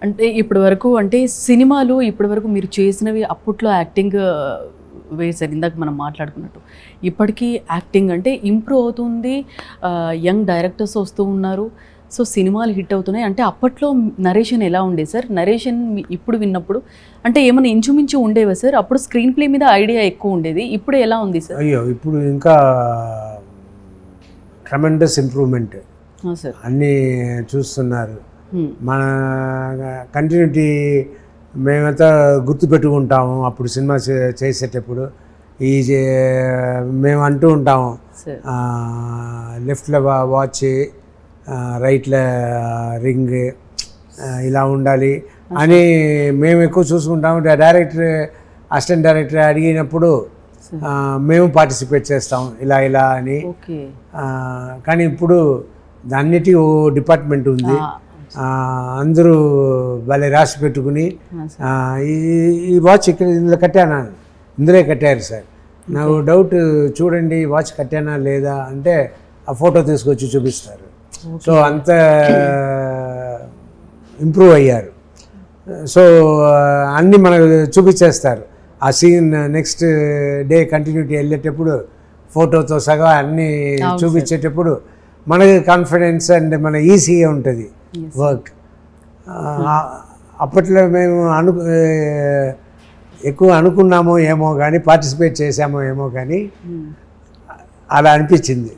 అంటే ఇప్పటి వరకు అంటే సినిమాలు ఇప్పటి వరకు మీరు చేసినవి అప్పట్లో యాక్టింగ్ వేశారు ఇందాక మనం మాట్లాడుకున్నట్టు. ఇప్పటికీ యాక్టింగ్ అంటే ఇంప్రూవ్ అవుతుంది, యంగ్ డైరెక్టర్స్ వస్తూ ఉన్నారు, సో సినిమాలు హిట్ అవుతున్నాయి. అంటే అప్పట్లో నరేషన్ ఎలా ఉండేది సార్? నరేషన్ ఇప్పుడు విన్నప్పుడు అంటే ఏమైనా ఇంచుమించు ఉండేవా సార్? అప్పుడు స్క్రీన్ ప్లే మీద ఐడియా ఎక్కువ ఉండేది, ఇప్పుడు ఎలా ఉంది సార్? అయ్యో ఇప్పుడు ఇంకా ట్రమెండస్ ఇంప్రూవ్మెంట్ సార్ అన్నీ చూస్తున్నారు. మన కంటిన్యూటీ మేమంతా గుర్తుపెట్టుకుంటాము. అప్పుడు సినిమా చేసేటప్పుడు మేము అంటూ ఉంటాము, సార్ లెఫ్ట్లో వాచ్, రైట్లో రింగ్, ఇలా ఉండాలి అని మేము ఎక్కువ చూసుకుంటాము. డైరెక్టర్, అసిస్టెంట్ డైరెక్టర్ అడిగినప్పుడు మేము పార్టిసిపేట్ చేస్తాం ఇలా అని. ఓకే. కానీ ఇప్పుడు అన్నిటికీ ఓ డిపార్ట్మెంట్ ఉంది, అందరూ భలే రాసి పెట్టుకుని ఈ వాచ్ ఇక్కడ ఇందులో కట్టానా, ఇందులో కట్టారు సార్, నాకు డౌట్ చూడండి ఈ వాచ్ కట్టానా లేదా అంటే ఆ ఫోటో తీసుకొచ్చి చూపిస్తారు. సో అంత ఇంప్రూవ్ అయ్యారు. సో అన్నీ మనకు చూపించేస్తారు. ఆ సీన్ నెక్స్ట్ డే కంటిన్యూటీ వెళ్ళేటప్పుడు ఫోటోతో సగా అన్నీ చూపించేటప్పుడు మనకి కాన్ఫిడెన్స్ అండ్ మన ఈజీగా ఉంటుంది వర్క్. అప్పట్లో మేము ఎక్కువ అనుకున్నామో ఏమో కానీ, పార్టిసిపేట్ చేసామో ఏమో కానీ అలా అనిపించింది.